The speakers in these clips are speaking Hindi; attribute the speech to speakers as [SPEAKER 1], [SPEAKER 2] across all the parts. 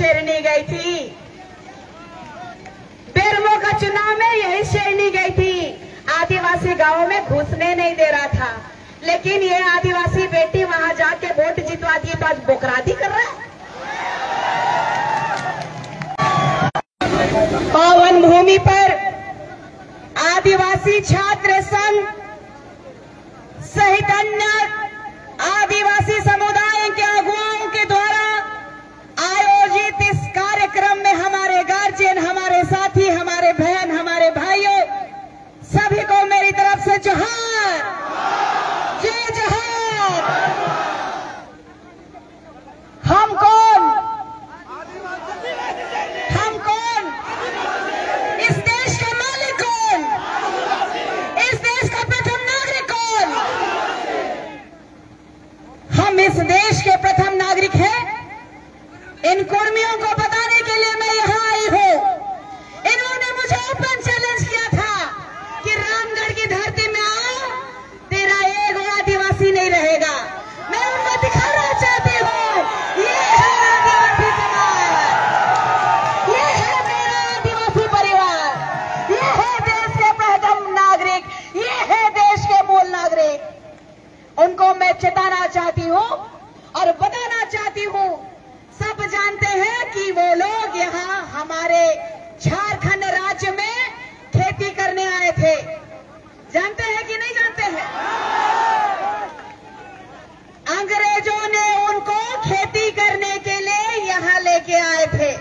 [SPEAKER 1] शेरनी गई थी, बेरमो का चुनाव में यही शेरनी गई थी। आदिवासी गांवों में घुसने नहीं दे रहा था, लेकिन ये आदिवासी बेटी वहां जाके वोट जितवा दिए, बस बोकरादी कर रहा है। पावन भूमि पर आदिवासी छात्र संघ सहित अन्य आदिवासी समुदाय के अगुवाओं के द्वारा आयोजित इस कार्यक्रम में हमारे गार्जियन, हमारे साथी, हमारे बहन, हमारे भाइयों सभी को मेरी तरफ से जोहार, जय जोहार। हम कौन? हम कौन? इस देश का मालिक कौन? इस देश का प्रथम नागरिक कौन? हम इस देश के प्रथम नागरिक हैं। इन कुर्मियों को बताने के लिए मैं यहां आई हूं। इन्होंने मुझे ओपन चैलेंज किया था कि रामगढ़ की धरती में आओ, तेरा एक आदिवासी नहीं रहेगा। मैं उनको दिखाना चाहती हूँ, ये है आदिवासी समाज, ये है मेरा आदिवासी परिवार, ये है देश के प्रथम नागरिक, ये है देश के मूल नागरिक। उनको मैं चेताना चाहती हूँ और बताना चाहती हूँ। सब जानते हैं कि वो लोग यहाँ हमारे झारखंड राज्य में खेती करने आए थे। जानते हैं कि नहीं जानते हैं? अंग्रेजों ने उनको खेती करने के लिए यहाँ लेके आए थे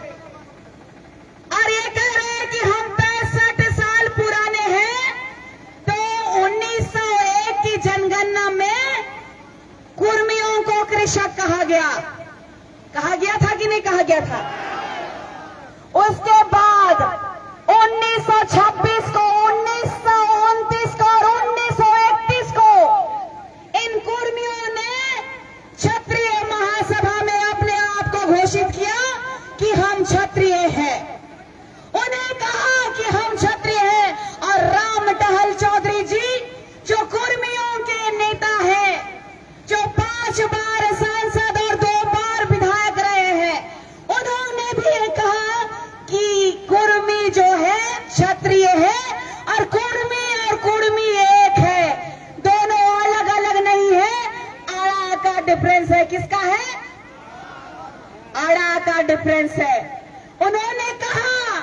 [SPEAKER 1] और ये कह रहे हैं कि हम 65 साल पुराने हैं। तो 1901 की जनगणना में कुर्मियों को कृषक कहा गया था कि नहीं कहा गया था? उसके बाद 1926 को, 1929 को और 1931 को इन कुर्मियों ने क्षत्रिय महासभा में अपने आप को घोषित किया कि हम क्षत्रिय हैं। उन्हें कहा कि हम क्षत्रिय हैं और राम टहल चौधरी जी जो कुर्मियों के नेता हैं, जो 5 बार सांसद और 2 बार विधायक रहे हैं, उन्होंने भी कहा कि कुर्मी जो है क्षत्रिय है और कुर्मी एक है, दोनों अलग अलग नहीं है। आड़ा का डिफरेंस है। किसका है? आड़ा का डिफरेंस है। उन्होंने कहा,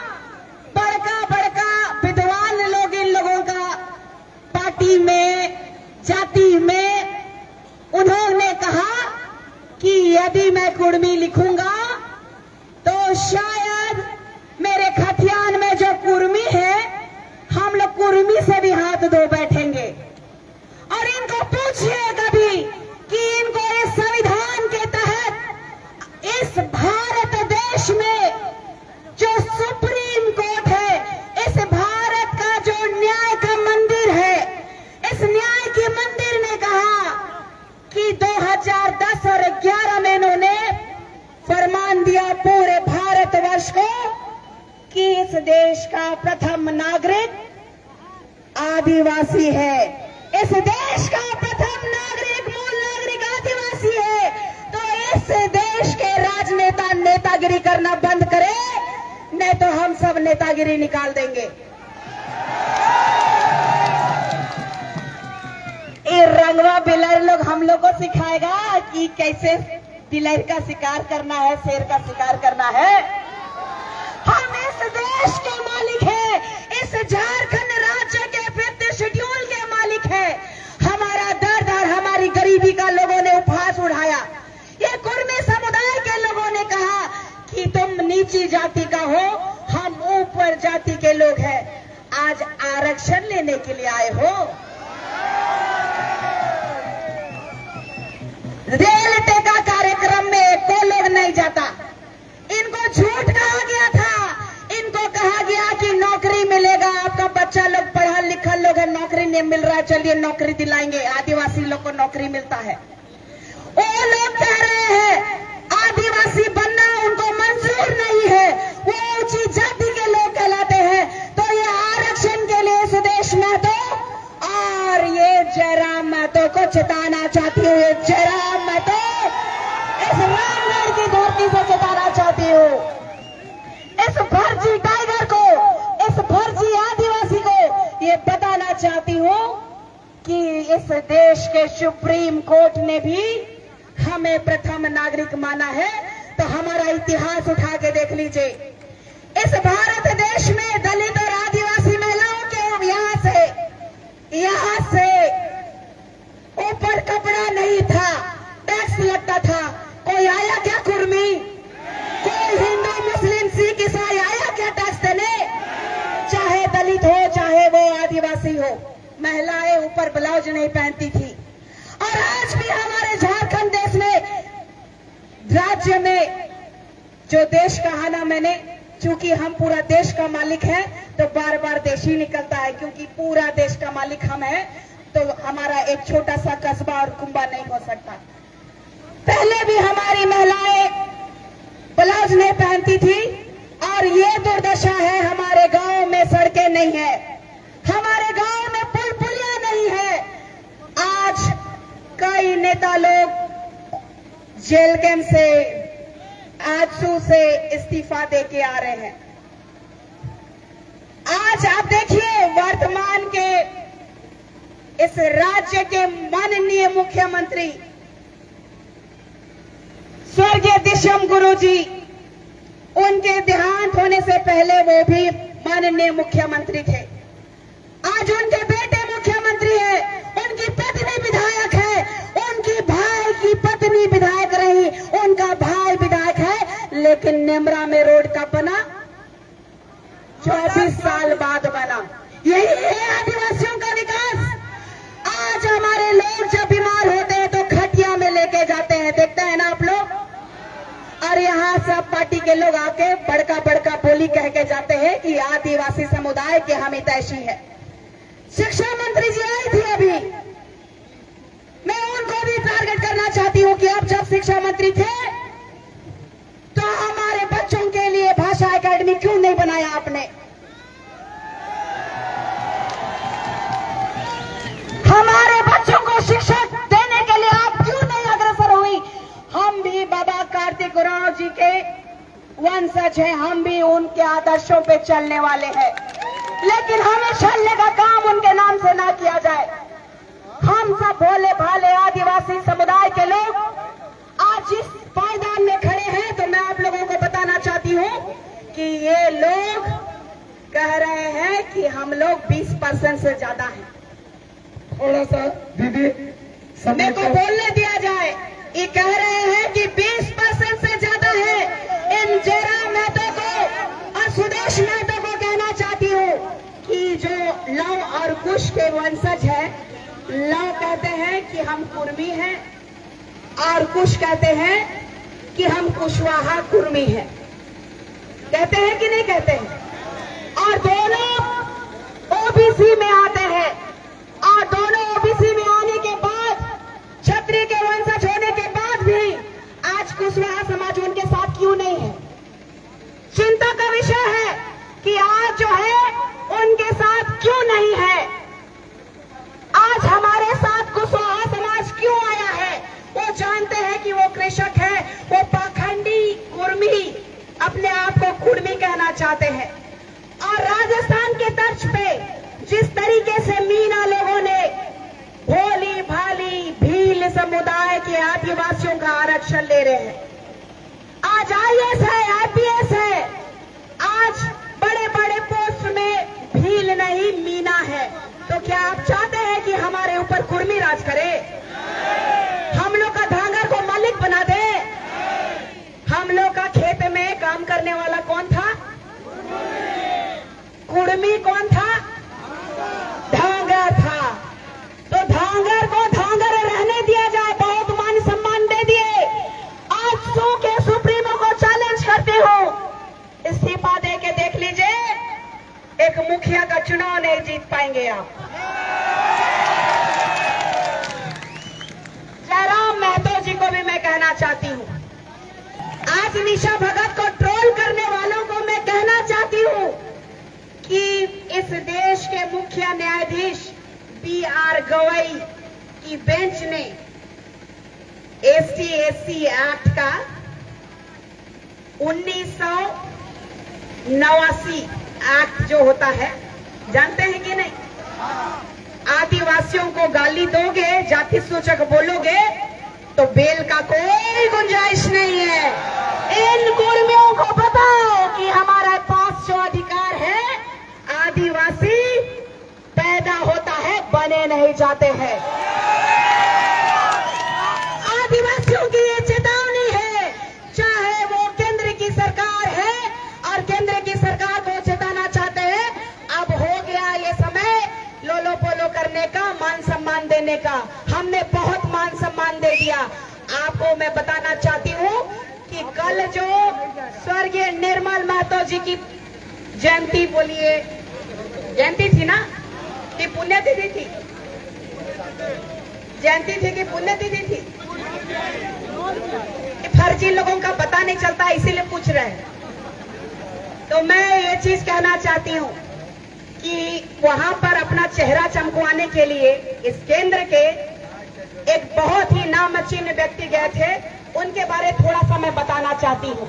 [SPEAKER 1] बड़का विद्वान लोग इन लोगों का पार्टी में, जाति में, उन्होंने कहा कि यदि मैं कुर्मी लिखूंगा तो शायद मेरे खतियान में जो कुर्मी है, हम लोग कुर्मी से भी हाथ धो बैठेंगे। और इनको पूछिए कभी कि इनको इस संविधान के तहत इस भारत देश में जो सुप्रीम कोर्ट है, इस भारत का जो न्याय का मंदिर है, इस न्याय के मंदिर ने कहा कि 2010 और 11 में इन्होंने फरमान दिया पूरे भारतवर्ष को कि इस देश का प्रथम नागरिक आदिवासी है। इस देश का प्रथम नागरिक, मूल नागरिक आदिवासी है। तो इस देश के राजनेता नेतागिरी करना बंद करे, नहीं तो हम सब नेतागिरी निकाल देंगे। ये रंगवा बिलर लोग हम लोग को सिखाएगा कि कैसे बिलर का शिकार करना है, शेर का शिकार करना है। हम इस देश के मालिक हैं, इस झारखंड राज्य के 5th शेड्यूल के मालिक हैं। हमारा दर्द और हमारी गरीबी का लोगों ने उपहास उड़ाया। ये कुर्मी समुदाय के लोगों ने कहा कि तुम नीची जाति का हो, हम ऊपर जाति के लोग हैं। आज आरक्षण लेने के लिए आए हो। रेल टेका कार्यक्रम में कोई लोग नहीं जाता। इनको झूठ कहा गया था। इनको कहा गया कि नौकरी मिलेगा, आपका बच्चा लोग पढ़ा लिखा लोग है, नौकरी नहीं मिल रहा है, चलिए नौकरी दिलाएंगे। आदिवासी लोग को नौकरी मिलता है। वो लोग कह रहे हैं आदिवासी बनना उनको मंजूर नहीं है, वो ऊंची जाति के लोग कहलाते हैं। तो ये आरक्षण के लिए इस देश में तो और ये जयराम महतो को चेताना चाहती हूँ। जयराम महतो इस रामगढ़ की धरती से चेताना चाहती हूँ। इस देश के सुप्रीम कोर्ट ने भी हमें प्रथम नागरिक माना है। तो हमारा इतिहास उठा के देख लीजिए, इस भारत देश में दलित और आदिवासी महिलाओं के यहाँ से ऊपर कपड़ा नहीं था, टैक्स लगता था। कोई आया क्या कुर्मी? कोई हिंदू मुस्लिम सिख ईसाई आया क्या टैक्स देने? चाहे दलित हो चाहे वो आदिवासी हो, महिलाएं ऊपर ब्लाउज नहीं पहनती थी। और आज भी हमारे झारखंड देश में, राज्य में, जो देश कहा ना मैंने, चूंकि हम पूरा देश का मालिक हैं तो बार बार देश ही निकलता है, क्योंकि पूरा देश का मालिक हम हैं तो हमारा एक छोटा सा कस्बा और कुंबा नहीं हो सकता। पहले भी हमारी महिलाएं ब्लाउज नहीं पहनती थी और ये दुर्दशा है। हमारे गांव में सड़कें नहीं है, हमारे गांव में पुल पुलिया नहीं है। आज कई नेता लोग जेल कैंप से, आजसू से इस्तीफा देके आ रहे हैं। आज आप देखिए, वर्तमान के इस राज्य के माननीय मुख्यमंत्री स्वर्गीय दिशम गुरु जी, उनके देहांत होने से पहले वो भी माननीय मुख्यमंत्री थे। आज उनके बेटे मुख्यमंत्री है, उनकी पत्नी विधायक है, उनकी भाई की पत्नी विधायक रही, उनका भाई विधायक है। लेकिन नेमरा में रोड का बना 24 साल बाद बना। यही है आदिवासियों का विकास। आज हमारे लोग जब बीमार होते हैं तो खटिया में लेके जाते हैं, देखते हैं ना आप लोग। और यहाँ सब पार्टी के लोग आके बड़का बड़का बोली कह के जाते हैं कि आदिवासी समुदाय की हम हितैषी है। शिक्षा मंत्री जी आई थी अभी, मैं उनको भी टारगेट करना चाहती हूँ कि आप जब शिक्षा मंत्री थे तो हमारे बच्चों के लिए भाषा एकेडमी क्यों नहीं बनाया आपने? हमारे बच्चों को शिक्षा देने के लिए आप क्यों नहीं अग्रसर हुई? हम भी बाबा कार्तिक उरांव जी के वंशज हैं, हम भी उनके आदर्शों पे चलने वाले हैं, लेकिन हमें छलने का काम उनके नाम से ना किया जाए। हम सब भोले भाले आदिवासी समुदाय के लोग आज इस पायदान में खड़े हैं तो मैं आप लोगों को बताना चाहती हूँ कि ये लोग कह रहे हैं कि हम लोग 20% से ज्यादा हैं।
[SPEAKER 2] थोड़ा सा दीदी
[SPEAKER 1] समय को बोलने दिया जाए। ये कह रहे हैं कि 20% से ज्यादा है। इन जयराम महतो को और सुदेश महतो को कहना चाहती हूँ कि जो लव और कुश के वंशज है, लव कहते हैं कि हम कुर्मी हैं और कुश कहते हैं कि हम कुशवाहा कुर्मी हैं। कहते हैं कि नहीं कहते हैं? और दोनों ओबीसी में आते हैं, और दोनों ओबीसी में आने के बाद, क्षत्रिय के वंशज होने के बाद भी आज कुशवाहा समाज उनके साथ क्यों नहीं है? चिंता का विषय है कि आज जो है उनके साथ क्यों नहीं है। आज हमारे साथ कुशवाहा समाज क्यों आया है? वो जानते हैं कि वो कृषक है, वो पाखंडी कुर्मी, अपने आप को कुर्मी कहना चाहते हैं। और राजस्थान के तर्ज पे जिस तरीके से मीना लोगों ने भोली भाली भील समुदाय के आदिवासियों का आरक्षण ले रहे हैं। आज आईएएस है, आईपीएस है, आज बड़े बड़े पोस्ट में भील नहीं मीना है। तो क्या आप चाहते हैं कि हमारे ऊपर कुर्मी राज करे? हम लोग का धांगर को मालिक बना दे? हम लोग का खेत में काम करने वाला कौन था? कुर्मी कौन था? धांगर था। तो धांगर को धांगर रहने दिया जाए, बहुत मान सम्मान दे दिए। आज सो के सुप्रीमो को चैलेंज करते हो, इस्तीफा दे के देख लीजिए, एक मुखिया का चुनाव नहीं जीत पाएंगे आप। जयराम महतो जी को भी मैं कहना चाहती हूँ, आज निशा भगत को ट्रोल करने वालों को मैं कहना चाहती हूँ कि इस देश के मुख्य न्यायाधीश BR गवई की बेंच ने ST/SC एक्ट का 1989 एक्ट जो होता है, जानते हैं कि नहीं? आदिवासियों को गाली दोगे, जाति सूचक बोलोगे तो बेल का कोई गुंजाइश नहीं है। इन कुर्मियों को बताओ कि हमारे पास जो अधिकार है, आदिवासी पैदा होता है, बने नहीं जाते हैं। आदिवासियों की ये चेतावनी है, चाहे वो केंद्र की सरकार है और केंद्र की सरकार को चेताना चाहते हैं। अब हो गया ये समय लोलो पोलो करने का, मान सम्मान देने का। हमने बहुत मान सम्मान दे दिया। आपको मैं बताना चाहती हूँ कि कल जो स्वर्गीय निर्मल महतो जी की जयंती, बोलिए जयंती थी ना, कि पुण्यतिथि थी? जयंती थी कि पुण्यतिथि थी? फर्जी लोगों का पता नहीं चलता, इसीलिए पूछ रहे हैं। तो मैं ये चीज कहना चाहती हूँ कि वहां पर अपना चेहरा चमकवाने के लिए इस केंद्र के एक बहुत ही नामचीन व्यक्ति गए थे, उनके बारे थोड़ा सा मैं बताना चाहती हूँ।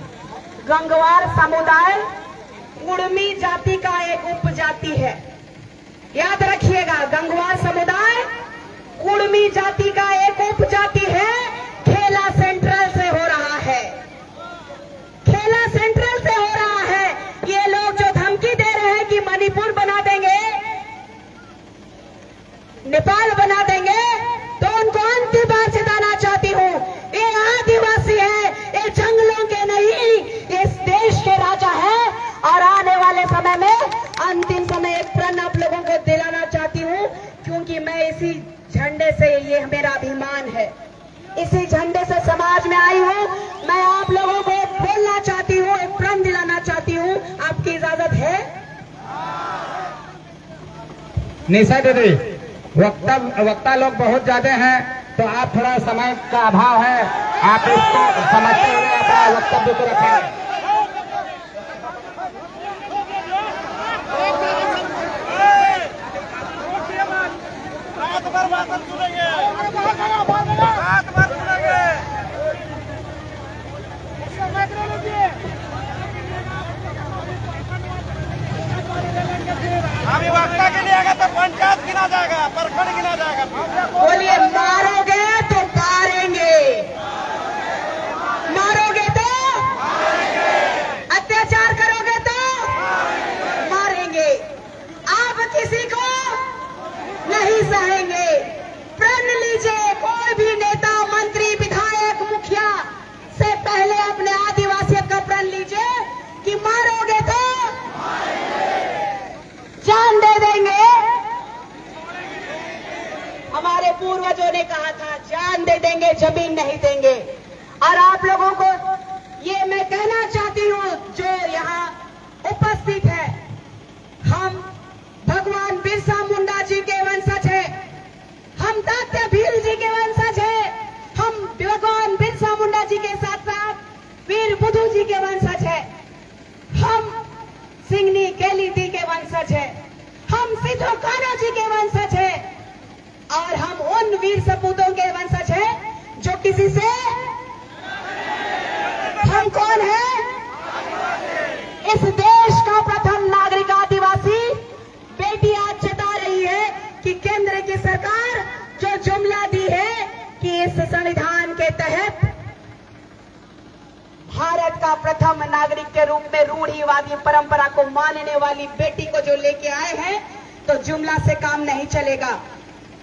[SPEAKER 1] गंगवार समुदाय कुड़मी जाति का एक उपजाति है, याद रखिएगा। गंगवार समुदाय कुड़मी जाति का एक उपजाति है। खेला सेंट्रल से हो रहा है, खेला सेंट्रल से हो रहा है। ये लोग जो धमकी दे रहे हैं कि मणिपुर बना देंगे, नेपाल बना देंगे, तो उनको अंतिम बार चेताना चाहती हूँ, ये आदिवासी है, ये जंगलों के नहीं, ये इस देश के राजा है। और आने वाले समय में अंतिम समय एक प्रण आप लोगों को दिलाना चाहती हूँ, क्योंकि मैं इसी झंडे से, ये मेरा अभिमान है, इसी झंडे से समाज में आई हूँ। मैं आप लोगों को बोलना चाहती हूँ, एक प्रण दिलाना चाहती हूँ। आपकी इजाजत है?
[SPEAKER 2] निशा दीदी, वक्ता लोग बहुत ज्यादा हैं, तो आप थोड़ा समय का अभाव है, आप इसको समझते हुए अपना वक्तव्य को रखें।
[SPEAKER 3] अभी वक्ता के लिए आएगा तो पंचायत गिना जाएगा, प्रखंड गिना जाएगा।
[SPEAKER 1] बोलिए, मारोगे तो मारेंगे, मारोगे तो अत्याचार करोगे तो मारेंगे। आप किसी को नहीं सहेंगे। प्रण लीजिए, कोई भी नेता, मंत्री, विधायक, मुखिया से पहले अपने आदिवासियों का प्रण लीजिए कि मारोगे तो जान दे देंगे। हमारे पूर्वजों ने कहा था, जान दे देंगे, जमीन नहीं देंगे। और आप लोगों को ये मैं कहना चाहती हूँ, जो यहाँ उपस्थित है, हम भगवान बिरसा मुंडा जी के वंशज है, हम तात्या भील जी के वंशज है, हम भगवान बिरसा मुंडा जी के साथ साथ वीर बुद्धू जी के वंशज है, हम सिंगनी केलीटी के वंशज है, हम सिद्धो कान्हा जी के वंशज है, और हम उन वीर सपूतों के वंशज है जो किसी से, हम कौन है? इस देश का प्रथम नागरिक आदिवासी। बेटी आज चेता रही है कि केंद्र की सरकार जो जुमला दी है कि इस संविधान के तहत भारत का प्रथम नागरिक के रूप में रूढ़िवादी परंपरा को मानने वाली बेटी को जो लेके आए हैं, तो जुमला से काम नहीं चलेगा।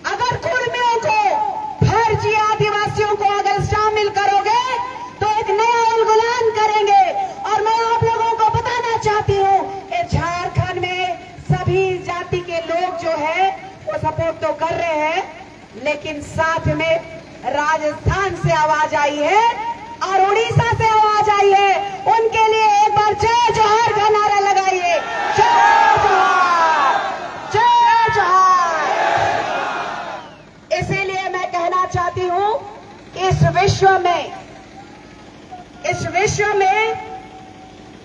[SPEAKER 1] अगर कुर्मियों को, फर्जी आदिवासियों को अगर शामिल करोगे तो एक नया उलगुलान करेंगे। और मैं आप लोगों को बताना चाहती हूँ, झारखंड में सभी जाति के लोग जो है वो सपोर्ट तो कर रहे हैं, लेकिन साथ में राजस्थान से आवाज आई है और उड़ीसा से आवाज आई है। उनके लिए एक बार जय जोहार का नारा लगाइए, जय जोहार, जय जोहार। इसीलिए मैं कहना चाहती हूँ, इस विश्व में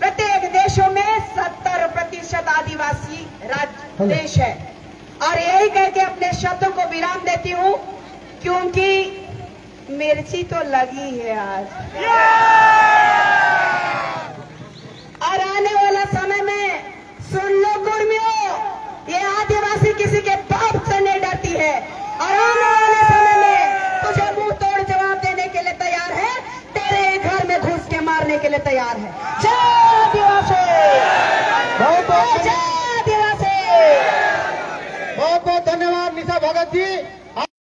[SPEAKER 1] प्रत्येक देशों में 70% आदिवासी देश है। और यही कह के अपने शब्दों को विराम देती हूँ, क्योंकि मिर्ची तो लगी है आज, और आने वाला समय में सुन लो कुर्मियों, ये आदिवासी किसी के बाप से नहीं डरती तैयार है। जय आदिवासी,
[SPEAKER 2] बहुत बहुत
[SPEAKER 1] जय आदिवासी।
[SPEAKER 2] बहुत धन्यवाद निशा भगत जी।